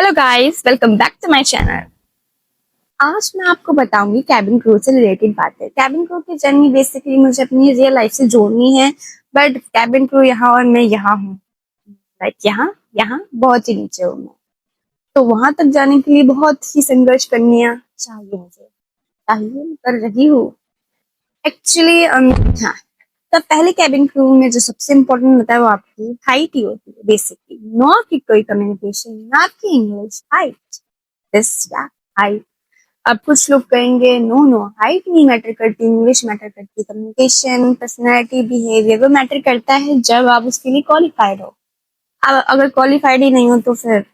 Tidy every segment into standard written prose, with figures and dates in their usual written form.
Hello guys, welcome back to my channel. आज मैं आपको बताऊंगी कैबिन क्रू से रिलेटेड बातें। कैबिन क्रू की जर्नी बेसिकली मुझे अपनी रियल लाइफ से जोड़नी है, बट कैबिन क्रू यहाँ और मैं यहाँ हूँ, लाइक यहाँ यहाँ बहुत ही नीचे हूँ मैं। तो वहां तक जाने के लिए बहुत ही संघर्ष करनी चाहिए मुझे, चाहिए मैं कर रही हूँ एक्चुअली। हाँ, तो पहले कैबिन क्रू में जो सबसे इम्पोर्टेंट होता है वो आपकी हाइट ही होती है बेसिकली, नॉट कि कोई कम्युनिकेशन, नॉट कि इंग्लिश, हाइट। This height. अब कुछ लोग कहेंगे नो नो, हाइट नहीं मैटर करती, इंग्लिश मैटर करती, कम्युनिकेशन, पर्सनैलिटी, बिहेवियर वो मैटर करता है जब आप उसके लिए क्वालिफाइड हो। अब अगर क्वालिफाइड ही नहीं हो तो फिर।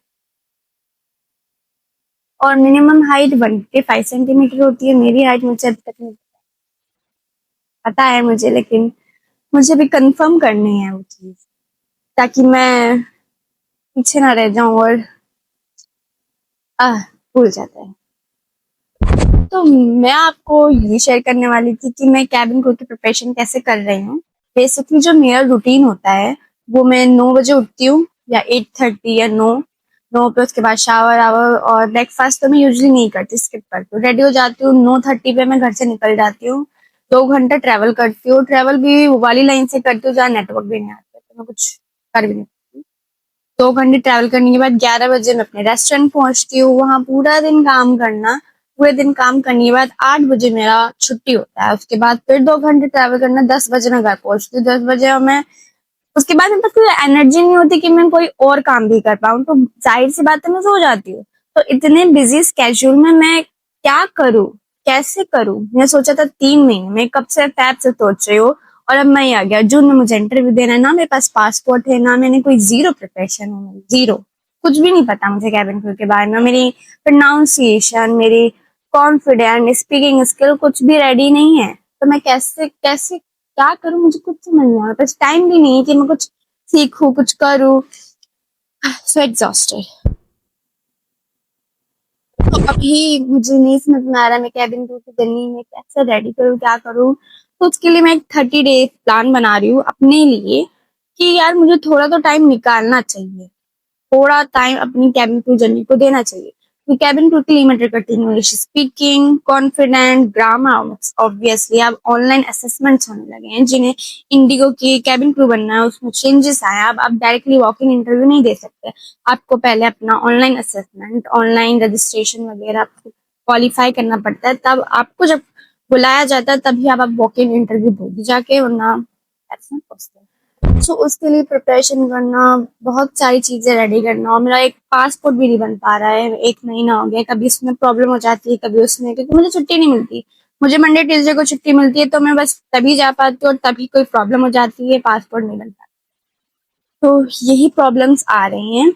और मिनिमम हाइट 155 सेंटीमीटर होती है। मेरी हाइट मुझे अभी तक नहीं पता है मुझे, लेकिन मुझे भी कंफर्म करनी है वो चीज, ताकि मैं पीछे ना रह जाऊं और भूल जाता है। तो मैं आपको ये शेयर करने वाली थी कि मैं कैबिन क्रू की प्रिपरेशन कैसे कर रही हूँ। बेसिकली जो मेरा रूटीन होता है वो, मैं 9 बजे उठती हूँ या 8:30 या 9 पे। उसके बाद शावर आवर और ब्रेकफास्ट तो मैं यूजली नहीं करती, स्किप करती हूँ। रेडी हो जाती हूँ 9:30 पे, मैं घर से निकल जाती हूँ। 2 घंटा ट्रेवल करती हूँ। ट्रेवल भी वो वाली लाइन से करती हूँ जहाँ नेटवर्क भी नहीं आता, तो मैं कुछ कर भी नहीं पाती। 2 घंटे ट्रैवल करने के बाद 11 बजे मैं अपने रेस्टोरेंट पहुंचती हूँ। वहां पूरा दिन काम करना, पूरे दिन काम करने के बाद 8 बजे मेरा छुट्टी होता है। उसके बाद फिर 2 घंटे ट्रैवल करना, 10 बजे मैं घर पहुंचती हूँ। 10 बजे और मैं, उसके बाद मेरे पास कोई एनर्जी नहीं होती कि मैं कोई और काम भी कर पाऊँ, तो जाहिर सी बात है मैं सो जाती हूँ। तो इतने बिजी स्केड्यूल में मैं क्या करूँ, कैसे करूँ? मैं सोचा था 3 महीने में, कब से फैब से सोच रही हूँ, और अब मई आ गया, जून में मुझे इंटरव्यू देना है। ना मेरे पास पासपोर्ट है, ना मैंने कोई, जीरो प्रिपरेशन है, जीरो, कुछ भी नहीं पता मुझे कैबिन क्रू के बारे में। मेरी प्रोनाउंसिएशन, मेरी कॉन्फिडेंट स्पीकिंग स्किल कुछ भी रेडी नहीं है। तो मैं कैसे कैसे क्या करूं, मुझे कुछ समझ नहीं आ रहा। बस टाइम भी नहीं है कि मैं कुछ सीखूं, कुछ करूं। So exhausted. तो अभी मुझे नहीं समझ में आ रहा मैं कैबिन क्रू की जर्नी में कैसे रेडी करूं, क्या करूं। तो उसके लिए मैं एक 30 डेज प्लान बना रही हूँ अपने लिए, कि यार मुझे थोड़ा तो टाइम निकालना चाहिए, थोड़ा टाइम अपनी कैबिन क्रू जर्नी को देना चाहिए। तो कैबिन क्रू के लिए मैटर करती है English speaking, confident, grammar. Obviously अब ऑनलाइन असेसमेंट्स होने लगे हैं, जिन्हें इंडिगो की कैबिन क्रू बनना है उसमें चेंजेस आए। अब आप डायरेक्टली वॉक इन इंटरव्यू नहीं दे सकते। आपको पहले अपना ऑनलाइन असेसमेंट, ऑनलाइन रजिस्ट्रेशन वगैरह क्वालिफाई करना पड़ता है, तब आपको जब बुलाया जाता है तभी आप वॉक इन इंटरव्यू दोगे जाके, वरना that's not possible। सो उसके लिए प्रिपरेशन करना, बहुत सारी चीजें रेडी करना, और मेरा एक पासपोर्ट भी नहीं बन पा रहा है। 1 महीना हो गया, कभी उसमें प्रॉब्लम हो जाती है, कभी उसमें, क्योंकि मुझे छुट्टी नहीं मिलती। मुझे मंडे ट्यूसडे को छुट्टी मिलती है, तो मैं बस तभी जा पाती हूँ, और तभी कोई प्रॉब्लम हो जाती है, पासपोर्ट नहीं बन पाता। तो यही प्रॉब्लम्स आ रही हैं।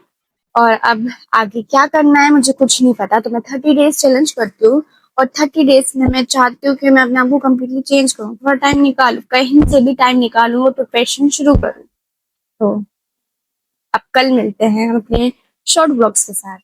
और अब आगे क्या करना है मुझे कुछ नहीं पता। तो मैं 30 डेज चैलेंज करती हूँ, और 30 डेज में मैं चाहती हूँ कि मैं अपने आप को कम्प्लीटली चेंज करूँ, थोड़ा टाइम निकालू, कहीं से भी टाइम निकालू और प्रिपरेशन शुरू करूँ। तो अब कल मिलते हैं हम अपने शॉर्ट ब्लॉग्स के साथ।